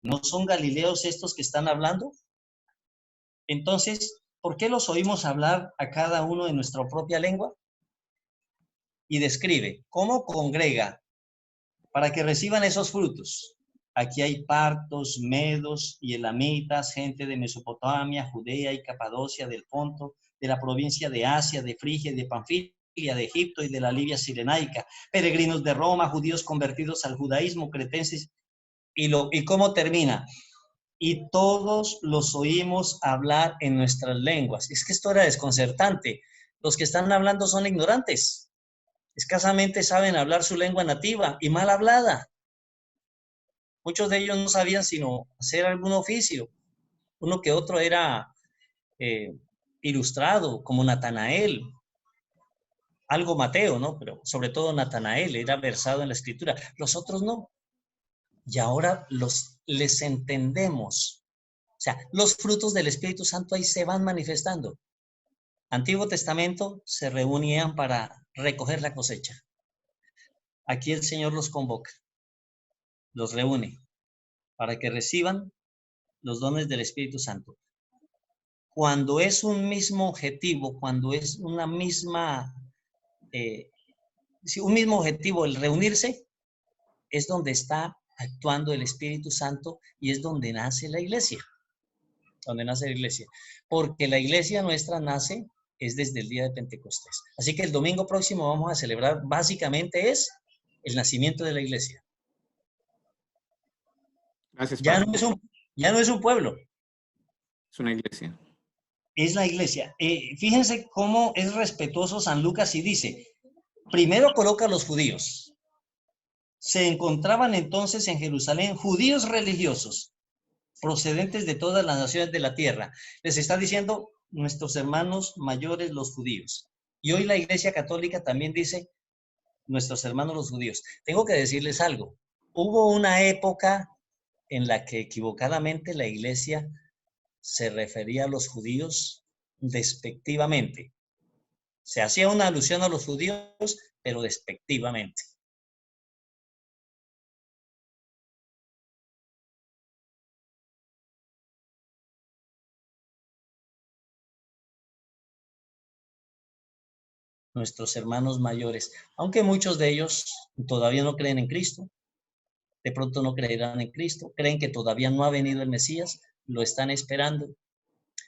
¿No son galileos estos que están hablando? Entonces, ¿por qué los oímos hablar a cada uno en nuestra propia lengua? Y describe cómo congrega para que reciban esos frutos. Aquí hay partos, medos y elamitas, gente de Mesopotamia, Judea y Capadocia, del Ponto, de la provincia de Asia, de Frigia y de Panfilia, de Egipto y de la Libia Cirenaica, peregrinos de Roma, judíos convertidos al judaísmo, cretenses, y cómo termina. Y todos los oímos hablar en nuestras lenguas. Es que esto era desconcertante. Los que están hablando son ignorantes. Escasamente saben hablar su lengua nativa y mal hablada. Muchos de ellos no sabían sino hacer algún oficio. Uno que otro era ilustrado, como Natanael, algo Mateo, ¿no? Pero sobre todo Natanael era versado en la escritura. Los otros no. Y ahora les entendemos. O sea, los frutos del Espíritu Santo ahí se van manifestando. Antiguo Testamento se reunían para recoger la cosecha. Aquí el Señor los convoca, los reúne para que reciban los dones del Espíritu Santo. Cuando es un mismo objetivo, cuando es una misma, un mismo objetivo el reunirse, es donde está actuando el Espíritu Santo y es donde nace la iglesia. Donde nace la iglesia. Porque la iglesia nuestra nace es desde el día de Pentecostés. Así que el domingo próximo vamos a celebrar, básicamente es el nacimiento de la iglesia. Gracias, ya padre. No es un pueblo. Es una iglesia. Es la iglesia. Fíjense cómo es respetuoso San Lucas y dice, primero coloca a los judíos. Se encontraban entonces en Jerusalén judíos religiosos, procedentes de todas las naciones de la tierra. Les está diciendo nuestros hermanos mayores, los judíos. Y hoy la Iglesia Católica también dice nuestros hermanos los judíos. Tengo que decirles algo. Hubo una época en la que equivocadamente la Iglesia se refería a los judíos despectivamente. Se hacía una alusión a los judíos, pero despectivamente. Nuestros hermanos mayores, aunque muchos de ellos todavía no creen en Cristo, de pronto no creerán en Cristo, creen que todavía no ha venido el Mesías, lo están esperando,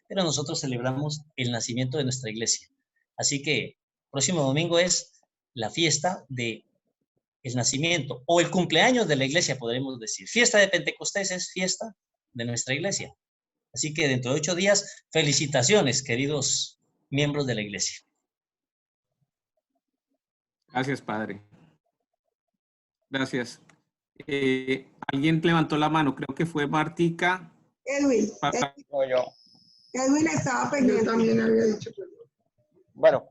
pero nosotros celebramos el nacimiento de nuestra iglesia. Así que próximo domingo es la fiesta de el nacimiento o el cumpleaños de la iglesia, podremos decir. Fiesta de Pentecostés es fiesta de nuestra iglesia. Así que dentro de 8 días, felicitaciones, queridos miembros de la iglesia. Gracias, padre. Gracias. Alguien levantó la mano, creo que fue Martica. Edwin. No, yo. Edwin estaba pendiente. Yo también había dicho. Bueno,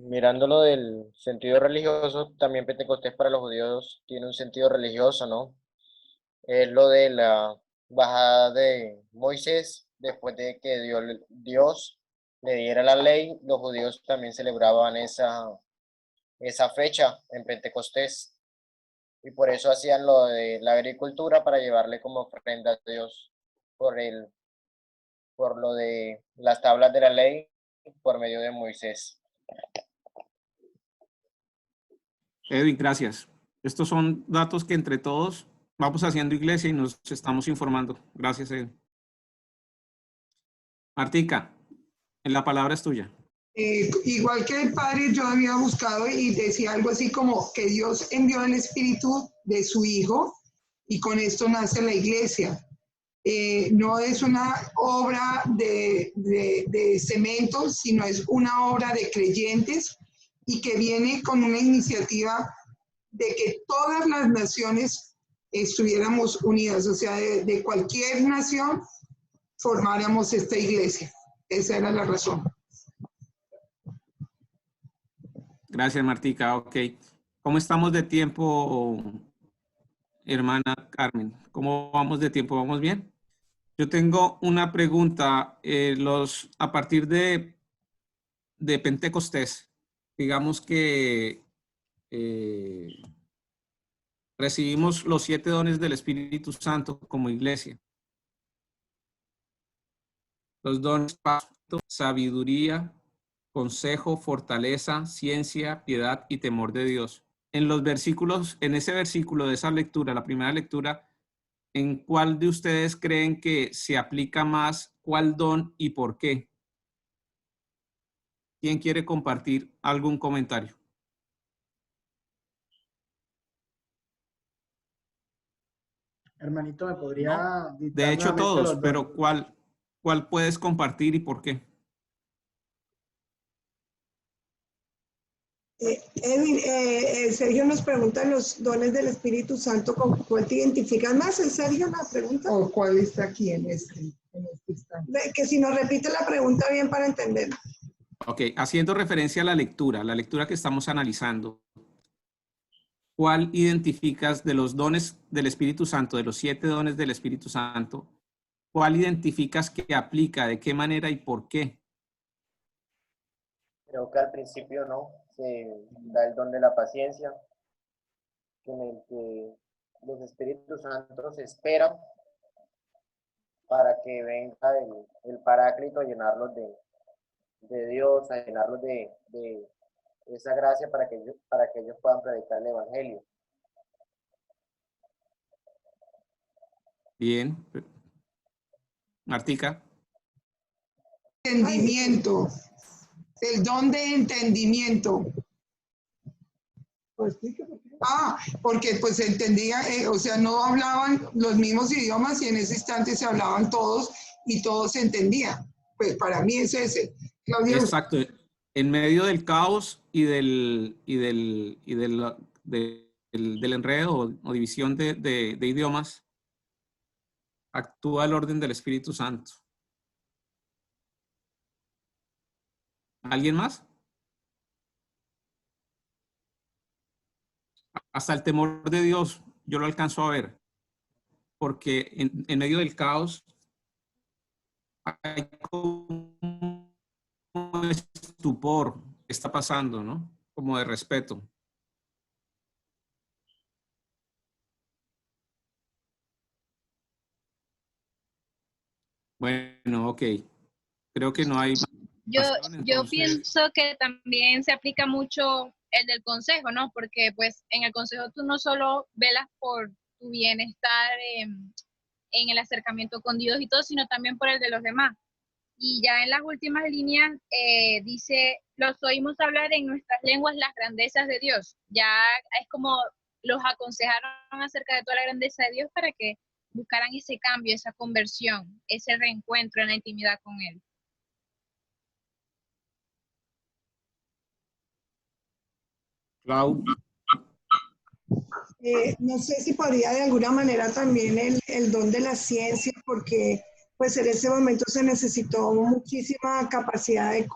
mirando lo del sentido religioso, también Pentecostés para los judíos tiene un sentido religioso, ¿no? Es lo de la bajada de Moisés, después de que Dios le diera la ley, los judíos también celebraban esa fecha en Pentecostés. Y por eso hacían lo de la agricultura para llevarle como ofrenda a Dios por lo de las tablas de la ley por medio de Moisés. Edwin, gracias. Estos son datos que entre todos vamos haciendo iglesia y nos estamos informando. Gracias, Edwin. Martica, la palabra es tuya. Igual que el padre, yo había buscado y decía algo así como que Dios envió el espíritu de su hijo y con esto nace la iglesia. No es una obra de cemento, sino es una obra de creyentes y que viene con una iniciativa de que todas las naciones estuviéramos unidas, o sea, de cualquier nación formáramos esta iglesia. Esa era la razón. Gracias, Martica. Ok. ¿Cómo estamos de tiempo, hermana Carmen? ¿Cómo vamos de tiempo? ¿Vamos bien? Yo tengo una pregunta. A partir de Pentecostés, digamos que Recibimos los 7 dones del Espíritu Santo como iglesia. Los dones: sabiduría, consejo, fortaleza, ciencia, piedad y temor de Dios. En los versículos, en ese versículo de esa lectura, la primera lectura, ¿en cuál de ustedes creen que se aplica más cuál don y por qué? ¿Quién quiere compartir algún comentario? Hermanito, ¿me podría De dictar hecho, nuevamente todos, los pero dones? ¿cuál puedes compartir y por qué? Edwin, Sergio nos pregunta los dones del Espíritu Santo, ¿con cuál te identificas más? ¿Es Sergio la pregunta? ¿O cuál está aquí en este instante? Que si nos repite la pregunta bien para entender. Ok, haciendo referencia a la lectura que estamos analizando, ¿cuál identificas de los dones del Espíritu Santo, de los 7 dones del Espíritu Santo, cuál identificas que aplica, de qué manera y por qué? Creo que al principio no, se da el don de la paciencia, en el que los Espíritus Santos esperan para que venga el Paráclito a llenarlos de Dios, a llenarlos de esa gracia para que ellos puedan predicar el Evangelio. Bien. Martica. Entendimiento. El don de entendimiento. Porque pues entendía, o sea, no hablaban los mismos idiomas y en ese instante se hablaban todos y todos se entendían. Pues para mí es ese. Claudia. Exacto. En medio del caos y del enredo o división de idiomas, actúa el orden del Espíritu Santo. ¿Alguien más? Hasta el temor de Dios yo lo alcanzo a ver, porque en medio del caos hay como estupor que está pasando, ¿no? Como de respeto. Bueno, ok. Creo que no hay más. Yo pienso que también se aplica mucho el del consejo, ¿no? Porque pues en el consejo tú no solo velas por tu bienestar en el acercamiento con Dios y todo, sino también por el de los demás. Y ya en las últimas líneas dice, los oímos hablar en nuestras lenguas las grandezas de Dios. Ya es como los aconsejaron acerca de toda la grandeza de Dios para que buscaran ese cambio, esa conversión, ese reencuentro en la intimidad con Él. Clau. No sé si podría de alguna manera también el don de la ciencia, porque pues en ese momento se necesitó muchísima capacidad de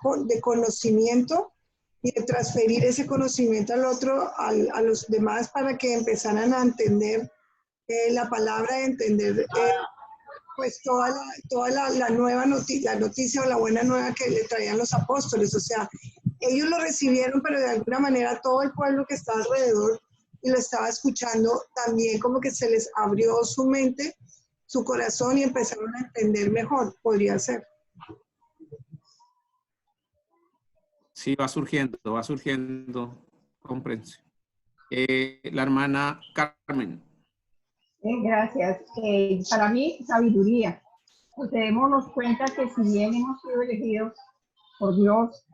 conocimiento y de transferir ese conocimiento al otro, a los demás, para que empezaran a entender la palabra, a entender pues toda la nueva noticia, la noticia o la buena nueva que le traían los apóstoles. O sea, ellos lo recibieron, pero de alguna manera todo el pueblo que estaba alrededor y lo estaba escuchando, también como que se les abrió su mente, su corazón, y empezaron a entender mejor, podría ser. Sí, va surgiendo comprensión. La hermana Carmen. Gracias. Para mí, sabiduría. Pues démonos cuenta que si bien hemos sido elegidos por Dios,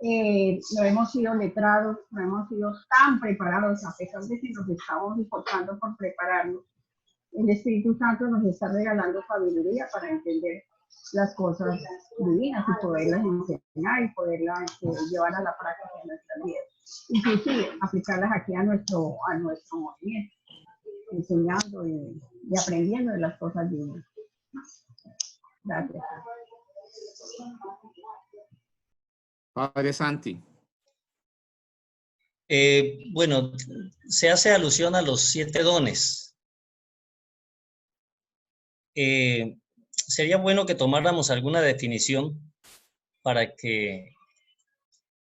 no hemos sido letrados, no hemos sido tan preparados, a pesar de que nos estamos esforzando por prepararnos. El Espíritu Santo nos está regalando sabiduría para entender las cosas divinas y poderlas enseñar y poderlas llevar a la práctica en nuestra vida. Inclusive aplicarlas aquí a nuestro movimiento, enseñando y aprendiendo de las cosas divinas. Gracias. Padre Santi. Bueno, se hace alusión a los 7 dones. Sería bueno que tomáramos alguna definición para que,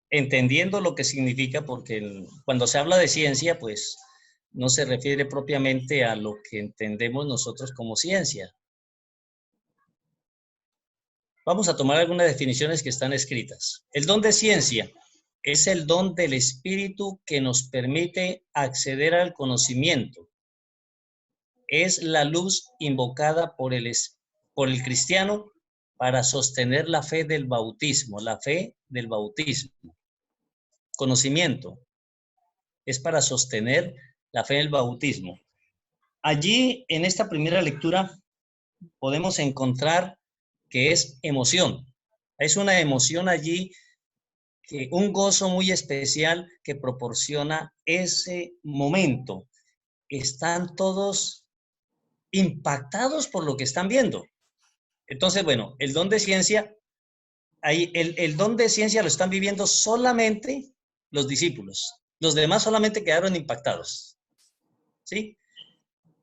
entendiendo lo que significa, porque cuando se habla de ciencia, pues no se refiere propiamente a lo que entendemos nosotros como ciencia. Vamos a tomar algunas definiciones que están escritas. El don de ciencia es el don del Espíritu que nos permite acceder al conocimiento. Es la luz invocada por el cristiano para sostener la fe del bautismo, la fe del bautismo. Conocimiento es para sostener la fe del bautismo. Allí, en esta primera lectura, podemos encontrar que es emoción. Es una emoción allí, un gozo muy especial que proporciona ese momento. Están todos impactados por lo que están viendo. Entonces, bueno, el don de ciencia, ahí el don de ciencia lo están viviendo solamente los discípulos. Los demás solamente quedaron impactados. ¿Sí?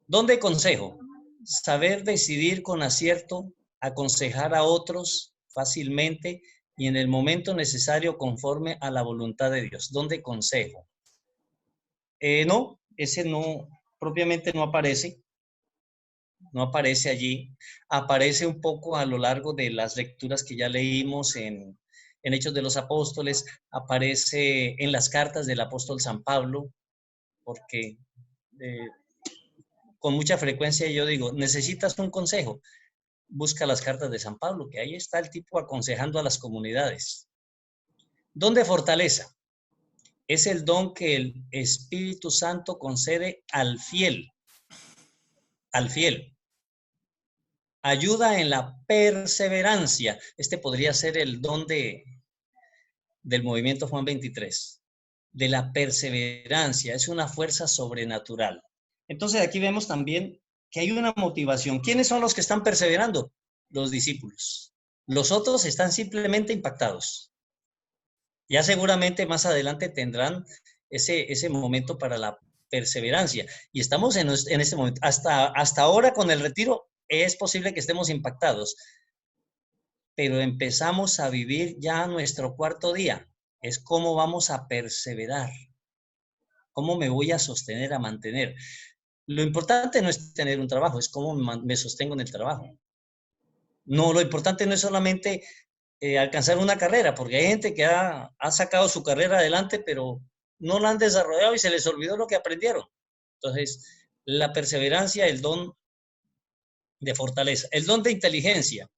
Don de consejo, saber decidir con acierto, aconsejar a otros fácilmente y en el momento necesario conforme a la voluntad de Dios. Don de consejo. No, ese no, propiamente no aparece. No aparece allí. Aparece un poco a lo largo de las lecturas que ya leímos en Hechos de los Apóstoles. Aparece en las cartas del apóstol San Pablo, porque con mucha frecuencia yo digo, necesitas un consejo, busca las cartas de San Pablo, que ahí está el tipo aconsejando a las comunidades. Don de fortaleza es el don que el Espíritu Santo concede al fiel. Al fiel. Ayuda en la perseverancia. Este podría ser el don del movimiento Juan 23. De la perseverancia. Es una fuerza sobrenatural. Entonces aquí vemos también que hay una motivación. ¿Quiénes son los que están perseverando? Los discípulos. Los otros están simplemente impactados. Ya seguramente más adelante tendrán ese momento para la perseverancia. Y estamos en ese momento. Hasta ahora con el retiro es posible que estemos impactados. Pero empezamos a vivir ya nuestro cuarto día. Es cómo vamos a perseverar. ¿Cómo me voy a sostener, a mantener? Lo importante no es tener un trabajo, es cómo me sostengo en el trabajo. No, lo importante no es solamente alcanzar una carrera, porque hay gente que ha sacado su carrera adelante, pero no la han desarrollado y se les olvidó lo que aprendieron. Entonces, la perseverancia, el don de fortaleza. El don de inteligencia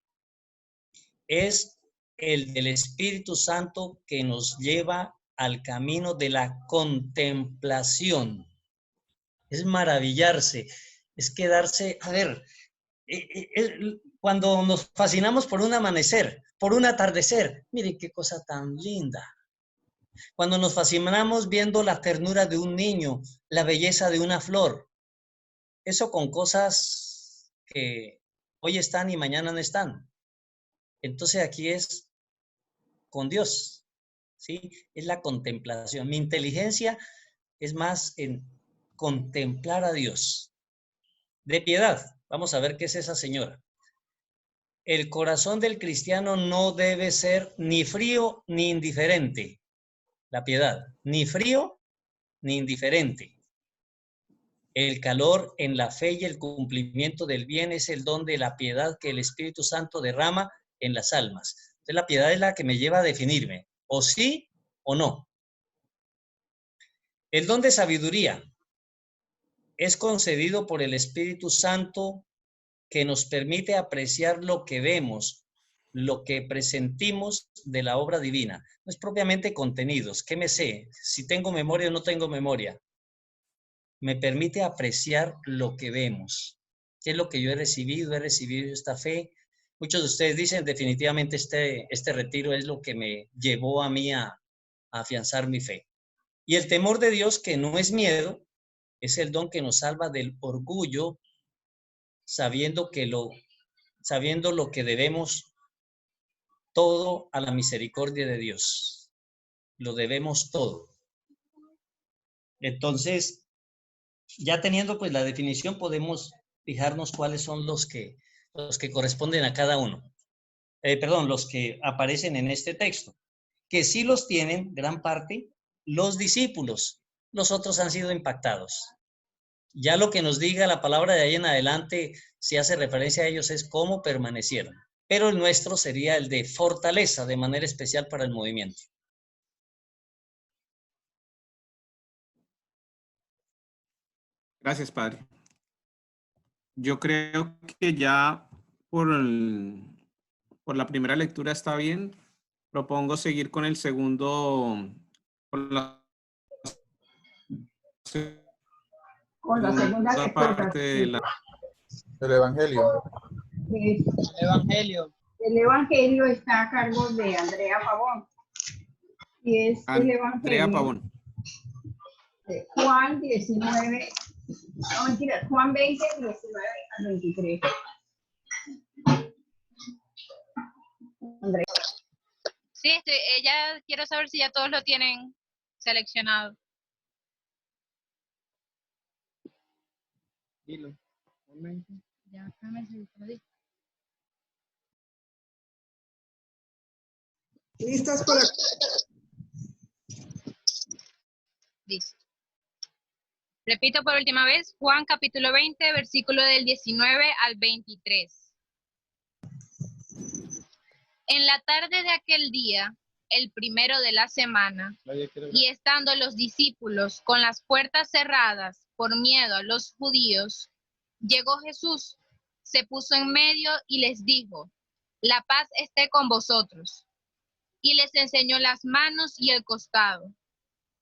es el del Espíritu Santo que nos lleva al camino de la contemplación. Es maravillarse, es quedarse, a ver, cuando nos fascinamos por un amanecer, por un atardecer, miren qué cosa tan linda. Cuando nos fascinamos viendo la ternura de un niño, la belleza de una flor, eso con cosas que hoy están y mañana no están. Entonces aquí es con Dios, ¿sí? Es la contemplación. Mi inteligencia es más en contemplar a Dios. De piedad, vamos a ver qué es esa señora. El corazón del cristiano no debe ser ni frío ni indiferente. La piedad, ni frío ni indiferente. El calor en la fe y el cumplimiento del bien es el don de la piedad que el Espíritu Santo derrama en las almas. Entonces la piedad es la que me lleva a definirme, o sí o no. El don de sabiduría es concedido por el Espíritu Santo que nos permite apreciar lo que vemos, lo que presentimos de la obra divina. No es propiamente contenidos. ¿Qué me sé? Si tengo memoria o no tengo memoria. Me permite apreciar lo que vemos. ¿Qué es lo que yo he recibido? He recibido esta fe. Muchos de ustedes dicen definitivamente este retiro es lo que me llevó a mí a afianzar mi fe. Y el temor de Dios, que no es miedo, es el don que nos salva del orgullo, sabiendo lo que debemos todo a la misericordia de Dios. Lo debemos todo. Entonces, ya teniendo pues la definición, podemos fijarnos cuáles son los que corresponden a cada uno. Los que aparecen en este texto. Que sí los tienen, gran parte, los discípulos. Los otros han sido impactados. Ya lo que nos diga la palabra de ahí en adelante, si hace referencia a ellos, es cómo permanecieron. Pero el nuestro sería el de fortaleza, de manera especial para el movimiento. Gracias, Padre. Yo creo que ya por la primera lectura está bien. Propongo seguir con el segundo, con la Con la segunda segunda lectura. parte de la... El Evangelio. El Evangelio está a cargo de Andrea Pavón. Y es el Andrea Evangelio Pavón. de Juan 19, no mentira, Juan 20, 19 al 23. Andrea. Sí, ella quiero saber si ya todos lo tienen seleccionado. Dilo. Ya, Carmen, se lo dijo. ¿Listas para Listo. Repito por última vez, Juan capítulo 20, versículo del 19 al 23. En la tarde de aquel día, el primero de la semana, y estando los discípulos con las puertas cerradas por miedo a los judíos, llegó Jesús, se puso en medio y les dijo: la paz esté con vosotros. Y les enseñó las manos y el costado.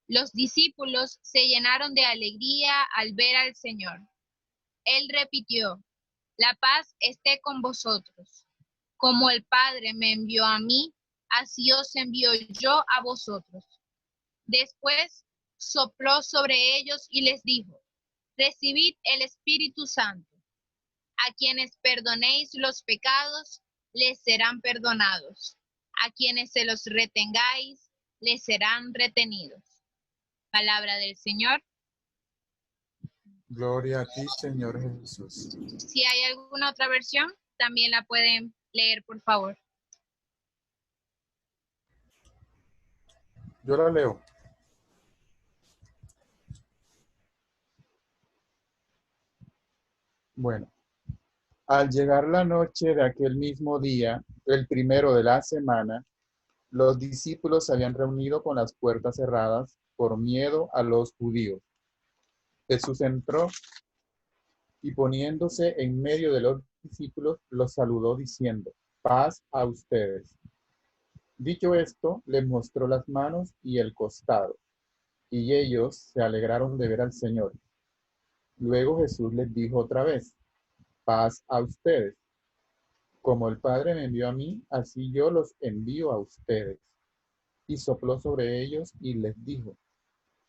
Los discípulos se llenaron de alegría al ver al Señor. Él repitió: la paz esté con vosotros. Como el Padre me envió a mí, así os envío yo a vosotros. Después sopló sobre ellos y les dijo: recibid el Espíritu Santo. A quienes perdonéis los pecados, les serán perdonados. A quienes se los retengáis, les serán retenidos. Palabra del Señor. Gloria a ti, Señor Jesús. Si hay alguna otra versión, también la pueden leer, por favor. Yo la leo. Bueno, al llegar la noche de aquel mismo día, el primero de la semana, los discípulos se habían reunido con las puertas cerradas por miedo a los judíos. Jesús entró y poniéndose en medio de los discípulos, los saludó diciendo: paz a ustedes. Dicho esto, les mostró las manos y el costado, y ellos se alegraron de ver al Señor. Luego Jesús les dijo otra vez: paz a ustedes. Como el Padre me envió a mí, así yo los envío a ustedes. Y sopló sobre ellos y les dijo: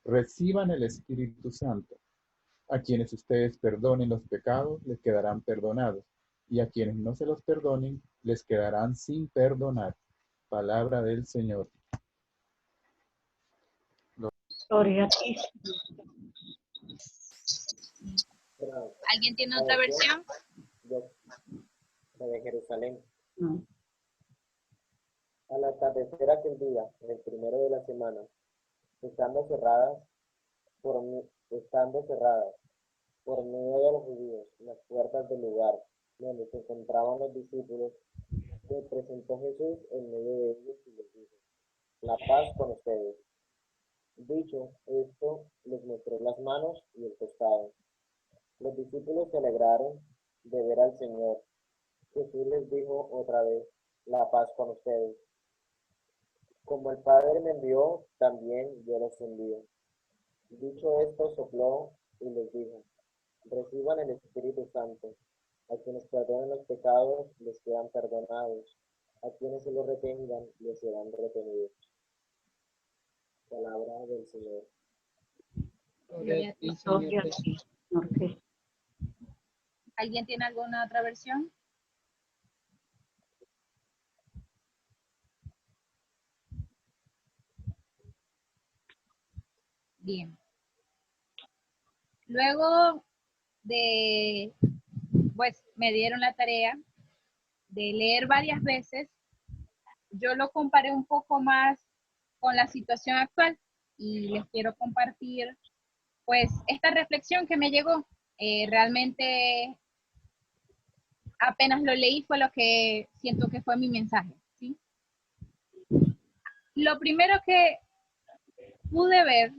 reciban el Espíritu Santo. A quienes ustedes perdonen los pecados, les quedarán perdonados, y a quienes no se los perdonen, les quedarán sin perdonar. Palabra del Señor. Gloria a ti. ¿Alguien tiene otra versión? De Jerusalén. No. Al atardecer aquel día, en el primero de la semana, estando cerradas por medio de los judíos las puertas del lugar donde se encontraban los discípulos, se presentó Jesús en medio de ellos y les dijo: la paz con ustedes. Dicho esto, les mostró las manos y el costado. Los discípulos se alegraron de ver al Señor. Jesús les dijo otra vez: la paz con ustedes. Como el Padre me envió, también yo los envío. Dicho esto, sopló y les dijo: reciban el Espíritu Santo. A quienes perdonen los pecados, les quedan perdonados. A quienes se los retengan, les serán retenidos. Palabra del Señor. Gloria a ti, Señor Jesús. ¿Alguien tiene alguna otra versión? Bien. Luego pues me dieron la tarea de leer varias veces. Yo lo comparé un poco más con la situación actual y les quiero compartir pues esta reflexión que me llegó Realmente apenas lo leí fue lo que siento que fue mi mensaje, ¿sí? Lo primero que pude ver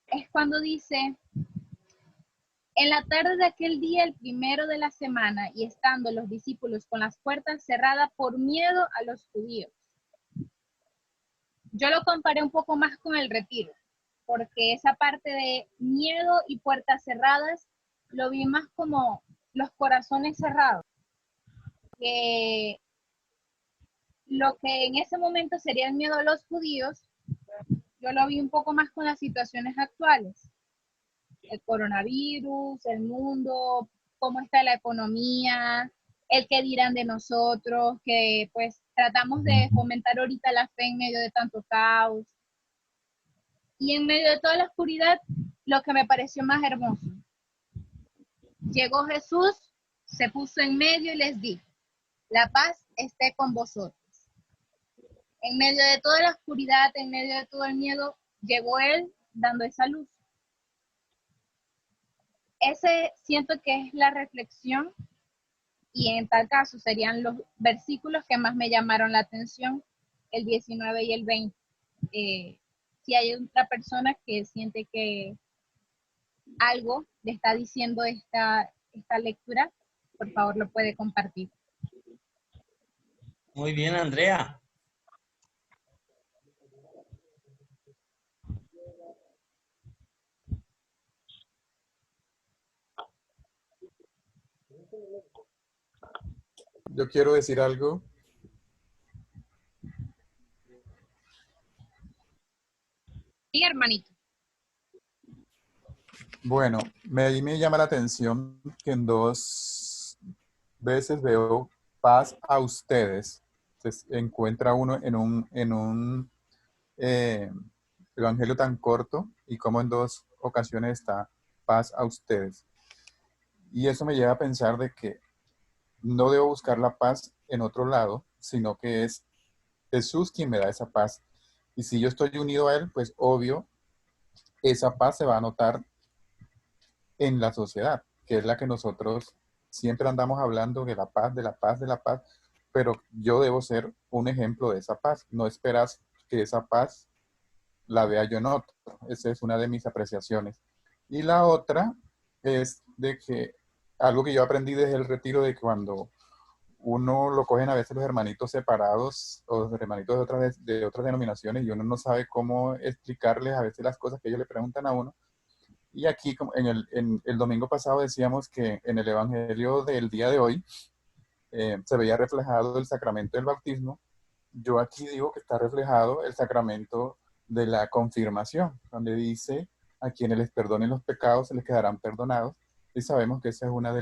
es cuando dice, en la tarde de aquel día, el primero de la semana, y estando los discípulos con las puertas cerradas por miedo a los judíos. Yo lo comparé un poco más con el retiro, porque esa parte de miedo y puertas cerradas lo vi más como los corazones cerrados, que lo que en ese momento sería el miedo a los judíos, yo lo vi un poco más con las situaciones actuales. El coronavirus, el mundo, cómo está la economía, el qué dirán de nosotros, que pues tratamos de fomentar ahorita la fe en medio de tanto caos. Y en medio de toda la oscuridad, lo que me pareció más hermoso. Llegó Jesús, se puso en medio y les dijo, la paz esté con vosotros. En medio de toda la oscuridad, en medio de todo el miedo, llegó Él dando esa luz. Ese siento que es la reflexión y en tal caso serían los versículos que más me llamaron la atención, el 19 y el 20. Si hay otra persona que siente que algo le está diciendo esta lectura, por favor lo puede compartir. Muy bien, Andrea. Yo quiero decir algo. Sí, hermanito. Bueno, ahí me llama la atención que en 2 veces veo paz a ustedes. Se encuentra uno en un evangelio tan corto y como en 2 ocasiones está paz a ustedes. Y eso me lleva a pensar de que no debo buscar la paz en otro lado, sino que es Jesús quien me da esa paz. Y si yo estoy unido a Él, pues obvio, esa paz se va a notar en la sociedad, que es la que nosotros siempre andamos hablando de la paz, de la paz, de la paz, pero yo debo ser un ejemplo de esa paz. No esperas que esa paz la vea yo en otro. Esa es una de mis apreciaciones. Y la otra es de que algo que yo aprendí desde el retiro, de que cuando uno lo cogen a veces los hermanitos separados o los hermanitos de otras denominaciones y uno no sabe cómo explicarles a veces las cosas que ellos le preguntan a uno. Y aquí en el domingo pasado decíamos que en el evangelio del día de hoy se veía reflejado el sacramento del bautismo. Yo aquí digo que está reflejado el sacramento de la confirmación, donde dice a quienes les perdonen los pecados se les quedarán perdonados. Y sabemos que esa es una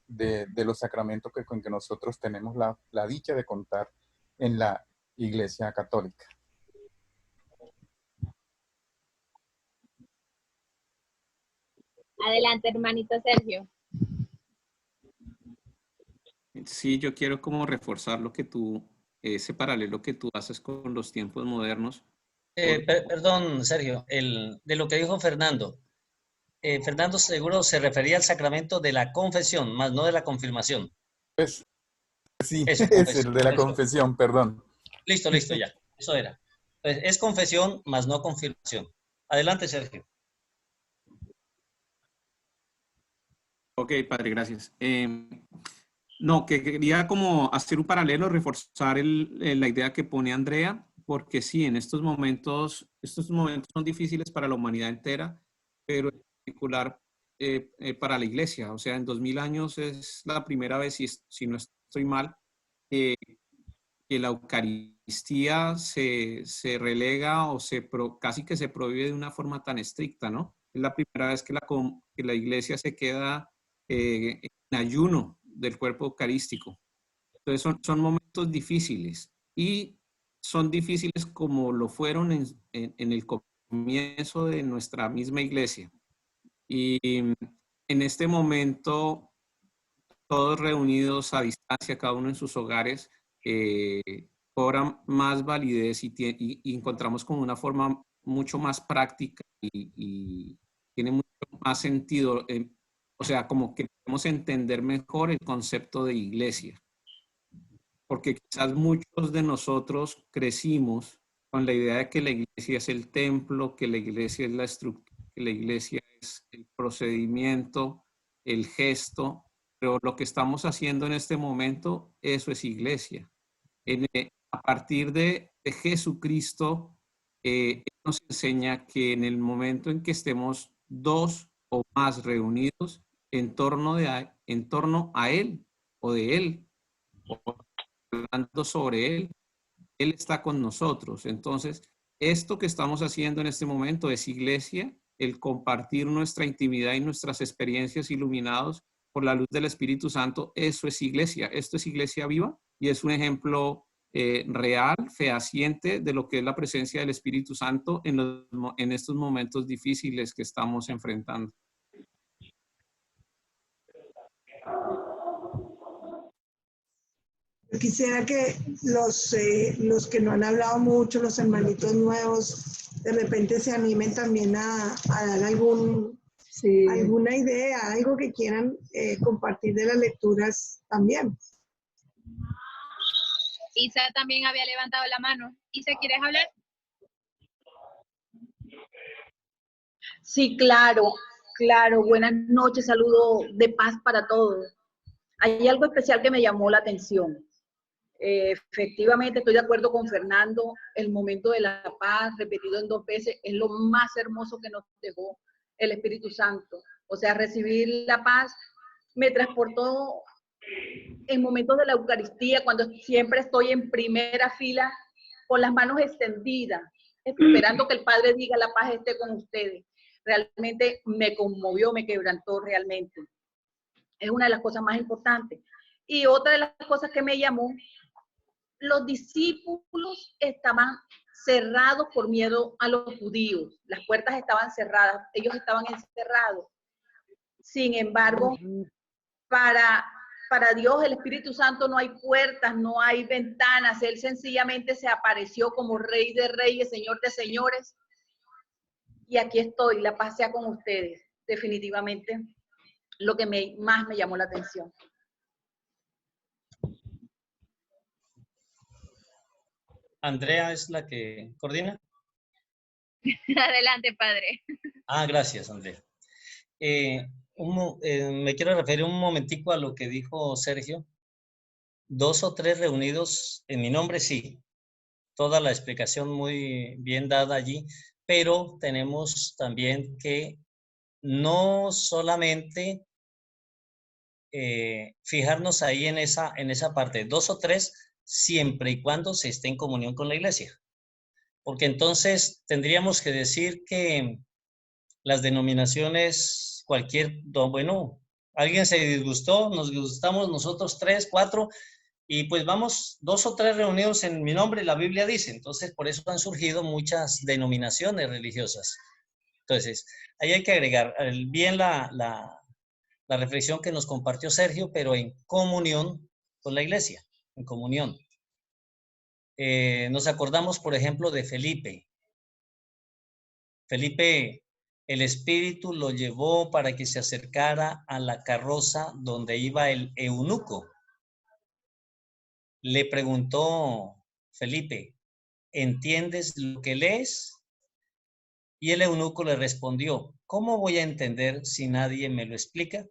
de los sacramentos con que nosotros tenemos la dicha de contar en la Iglesia Católica. Adelante, hermanito Sergio. Sí, yo quiero como reforzar ese paralelo que tú haces con los tiempos modernos. Perdón, Sergio, de lo que dijo Fernando. Fernando seguro se refería al sacramento de la confesión, más no de la confirmación. Pues sí, Eso, es el de la confesión, perdón. Listo, ya. Eso era. Entonces, es confesión, más no confirmación. Adelante, Sergio. Ok, padre, gracias. No, que quería como hacer un paralelo, reforzar la idea que pone Andrea, porque sí, en estos momentos son difíciles para la humanidad entera, pero en particular para la Iglesia. O sea, en 2000 años es la primera vez, si no estoy mal, que la Eucaristía se relega o casi que se prohíbe de una forma tan estricta, ¿no? Es la primera vez que la Iglesia se queda en ayuno del cuerpo eucarístico. Entonces son momentos difíciles y son difíciles como lo fueron en el comienzo de nuestra misma Iglesia. Y en este momento, todos reunidos a distancia, cada uno en sus hogares, cobran más validez y encontramos como una forma mucho más práctica y tiene mucho más sentido, o sea, como que podemos entender mejor el concepto de iglesia. Porque quizás muchos de nosotros crecimos con la idea de que la iglesia es el templo, que la iglesia es la estructura, que la iglesia es el procedimiento, el gesto, pero lo que estamos haciendo en este momento, eso es iglesia. A partir de Jesucristo, Él nos enseña que en el momento en que estemos dos o más reunidos en torno a Él o de Él, o hablando sobre Él, Él está con nosotros. Entonces, esto que estamos haciendo en este momento es iglesia, el compartir nuestra intimidad y nuestras experiencias iluminados por la luz del Espíritu Santo, eso es iglesia. Esto es iglesia viva y es un ejemplo real, fehaciente de lo que es la presencia del Espíritu Santo en estos momentos difíciles que estamos enfrentando. Quisiera que los que no han hablado mucho, los hermanitos nuevos, de repente se animen también a dar alguna idea, algo que quieran compartir de las lecturas también. Isa también había levantado la mano. Isa, ¿quieres hablar? Sí, claro, claro. Buenas noches, saludo de paz para todos. Hay algo especial que me llamó la atención. Efectivamente, estoy de acuerdo con Fernando, el momento de la paz, repetido en 2 veces, es lo más hermoso que nos dejó el Espíritu Santo. O sea, recibir la paz me transportó en momentos de la Eucaristía, cuando siempre estoy en primera fila, con las manos extendidas, esperando que el Padre diga la paz esté con ustedes. Realmente me conmovió, me quebrantó realmente. Es una de las cosas más importantes. Y otra de las cosas que me llamó, los discípulos estaban cerrados por miedo a los judíos. Las puertas estaban cerradas, ellos estaban encerrados. Sin embargo, para Dios, el Espíritu Santo, no hay puertas, no hay ventanas. Él sencillamente se apareció como Rey de Reyes, Señor de Señores. Y aquí estoy, la paz sea con ustedes. Definitivamente, lo que más me llamó la atención. Andrea es la que coordina. Adelante, padre. Gracias, Andrea. Me quiero referir un momentico a lo que dijo Sergio. 2 o 3 reunidos en mi nombre, sí. Toda la explicación muy bien dada allí, pero tenemos también que no solamente fijarnos ahí en esa parte, 2 o 3, siempre y cuando se esté en comunión con la iglesia. Porque entonces tendríamos que decir que las denominaciones, bueno, alguien se disgustó, nos disgustamos nosotros 3, 4, y pues vamos 2 o 3 reunidos en mi nombre, la Biblia dice. Entonces, por eso han surgido muchas denominaciones religiosas. Entonces, ahí hay que agregar bien la reflexión que nos compartió Sergio, pero en comunión con la iglesia, en comunión. Nos acordamos, por ejemplo, de Felipe. Felipe, el Espíritu lo llevó para que se acercara a la carroza donde iba el eunuco. Le preguntó Felipe, ¿entiendes lo que lees? Y el eunuco le respondió, ¿cómo voy a entender si nadie me lo explica?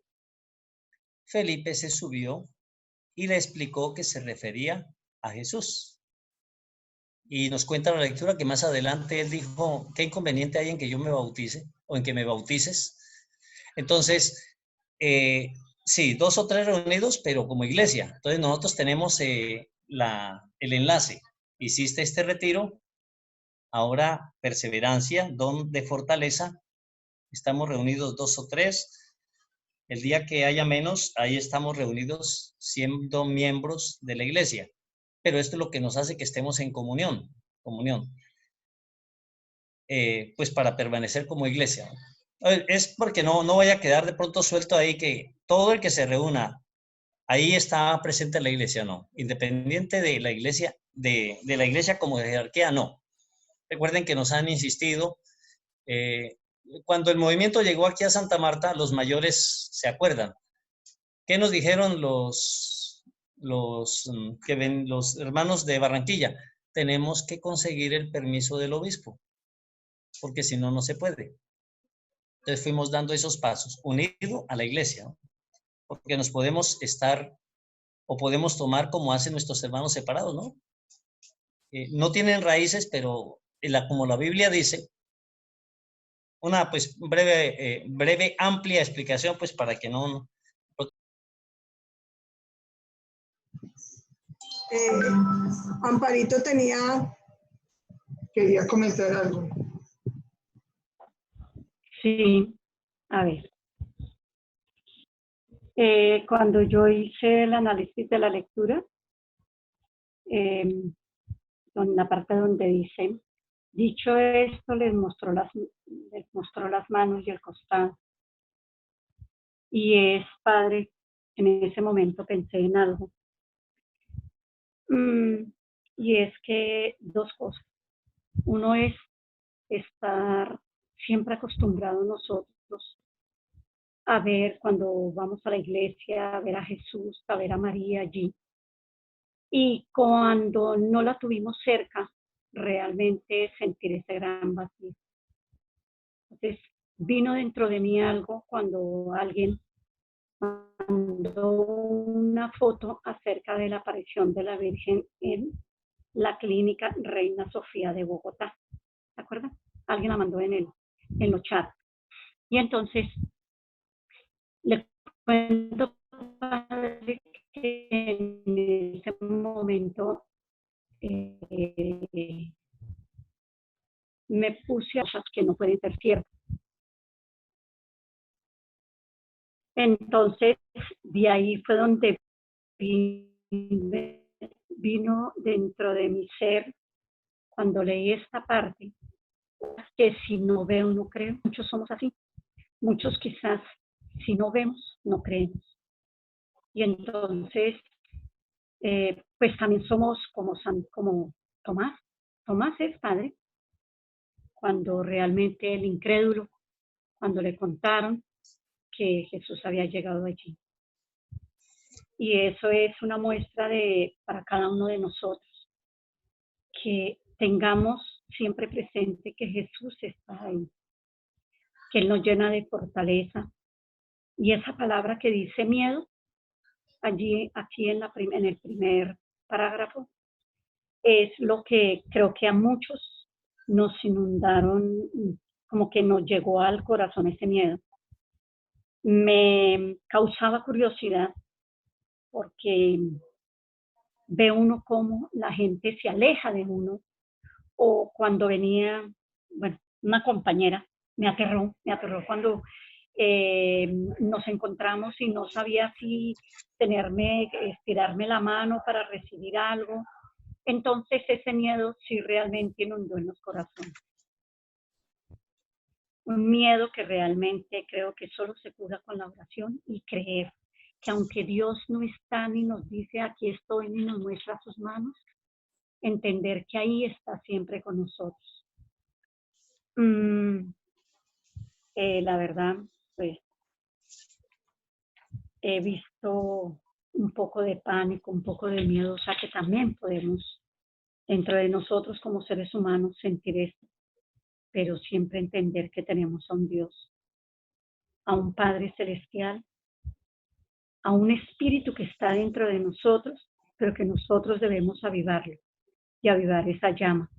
Felipe se subió y le explicó que se refería a Jesús. Y nos cuenta la lectura que más adelante él dijo, ¿qué inconveniente hay en que yo me bautice o en que me bautices? Entonces, sí, 2 o 3 reunidos, pero como iglesia. Entonces nosotros tenemos el enlace. Hiciste este retiro, ahora perseverancia, don de fortaleza. Estamos reunidos 2 o 3. El día que haya menos, ahí estamos reunidos siendo miembros de la iglesia. Pero esto es lo que nos hace que estemos en comunión. Pues para permanecer como iglesia. Es porque no vaya a quedar de pronto suelto ahí que todo el que se reúna, ahí está presente la iglesia, no. Independiente de la iglesia, de la iglesia como jerarquía, no. Recuerden que nos han insistido, cuando el movimiento llegó aquí a Santa Marta, los mayores se acuerdan. ¿Qué nos dijeron los hermanos de Barranquilla? Tenemos que conseguir el permiso del obispo, porque si no, no se puede. Entonces fuimos dando esos pasos, unido a la iglesia, ¿no? Porque nos podemos estar o podemos tomar como hacen nuestros hermanos separados, ¿no? No tienen raíces, pero como la Biblia dice, una pues breve, amplia explicación, pues para que no... Amparito quería comentar algo. Sí, a ver. Cuando yo hice el análisis de la lectura, en la parte donde dice, dicho esto, les mostró las manos y el costado. Y Padre, en ese momento pensé en algo. Y es que dos cosas. Uno es estar siempre acostumbrados nosotros a ver cuando vamos a la iglesia, a ver a Jesús, a ver a María allí. Y cuando no la tuvimos cerca, realmente sentir ese gran vacío. Entonces, vino dentro de mí algo cuando alguien mandó una foto acerca de la aparición de la Virgen en la clínica Reina Sofía de Bogotá. ¿Se acuerdan? Alguien la mandó en los chats. Y entonces, le cuento, padre, que en ese momento me puse a cosas que no pueden ser ciertas. Entonces, de ahí fue donde vino dentro de mi ser, cuando leí esta parte, que si no veo, no creo. Muchos somos así. Muchos quizás, si no vemos, no creemos. Y entonces, pues también somos como Tomás. Tomás es padre. Cuando realmente el incrédulo, cuando le contaron que Jesús había llegado allí. Y eso es una muestra para cada uno de nosotros, que tengamos siempre presente que Jesús está ahí, que Él nos llena de fortaleza. Y esa palabra que dice miedo, aquí en el primer parágrafo, es lo que creo que a muchos nos inundaron, como que nos llegó al corazón ese miedo. Me causaba curiosidad porque ve uno cómo la gente se aleja de uno, o cuando venía, bueno, una compañera, me aterró cuando nos encontramos y no sabía si estirarme la mano para recibir algo. Entonces ese miedo sí realmente inundó en los corazones. Un miedo que realmente creo que solo se cura con la oración y creer que aunque Dios no está ni nos dice aquí estoy ni nos muestra sus manos, entender que ahí está siempre con nosotros. La verdad, pues he visto un poco de pánico, un poco de miedo, o sea que también podemos dentro de nosotros como seres humanos sentir esto, pero siempre entender que tenemos a un Dios, a un Padre Celestial, a un espíritu que está dentro de nosotros, pero que nosotros debemos avivarlo y avivar esa llama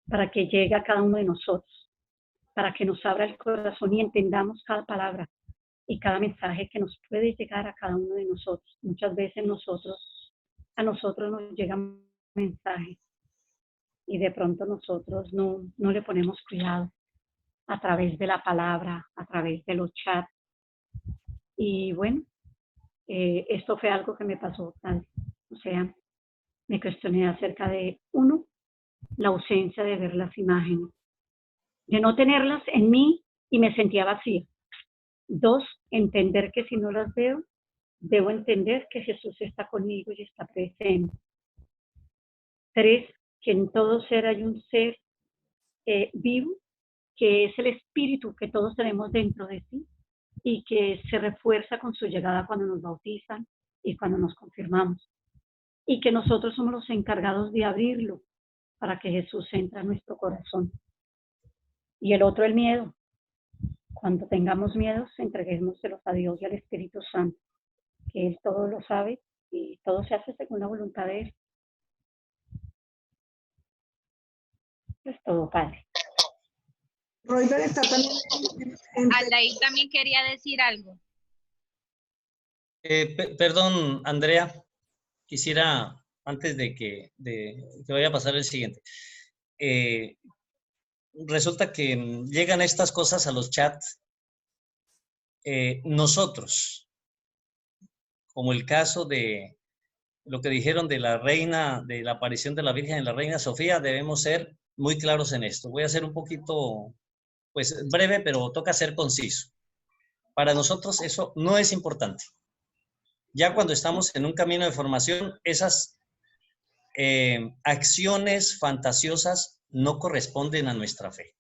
para que llegue a cada uno de nosotros, para que nos abra el corazón y entendamos cada palabra y cada mensaje que nos puede llegar a cada uno de nosotros. Muchas veces a nosotros nos llegan mensajes y de pronto nosotros no le ponemos cuidado a través de la palabra, a través de los chats. Y bueno, esto fue algo que me pasó, o sea, me cuestioné acerca de, uno, la ausencia de ver las imágenes, de no tenerlas en mí y me sentía vacía. Dos, entender que si no las veo, debo entender que Jesús está conmigo y está presente. Tres, que en todo ser hay un ser vivo que es el espíritu que todos tenemos dentro de sí y que se refuerza con su llegada cuando nos bautizan y cuando nos confirmamos. Y que nosotros somos los encargados de abrirlo para que Jesús entre a nuestro corazón. Y el otro, el miedo. Cuando tengamos miedos, entreguémoselos a Dios y al Espíritu Santo, que Él todo lo sabe y todo se hace según la voluntad de Él. Es todo, Padre. Royber está también Aldair también quería decir algo. Perdón, Andrea, quisiera, antes de que vaya a pasar el siguiente, resulta que llegan estas cosas a los chats, nosotros, como el caso de lo que dijeron de la reina, de la aparición de la Virgen en la Reina Sofía, debemos ser muy claros en esto. Voy a ser un poquito, pues breve, pero toca ser conciso. Para nosotros eso no es importante. Ya cuando estamos en un camino de formación, esas acciones fantasiosas no corresponden a nuestra fe.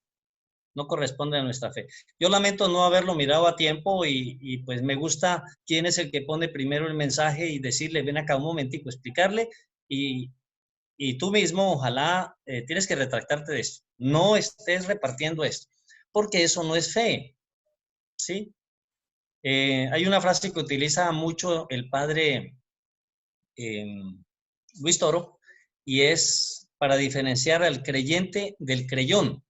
No corresponden a nuestra fe. Yo lamento no haberlo mirado a tiempo y pues me gusta quién es el que pone primero el mensaje y decirle, ven acá un momentico, explicarle y tú mismo, ojalá, tienes que retractarte de esto. No estés repartiendo esto, porque eso no es fe, ¿sí? Hay una frase que utiliza mucho el padre Luis Toro y es para diferenciar al creyente del creyón.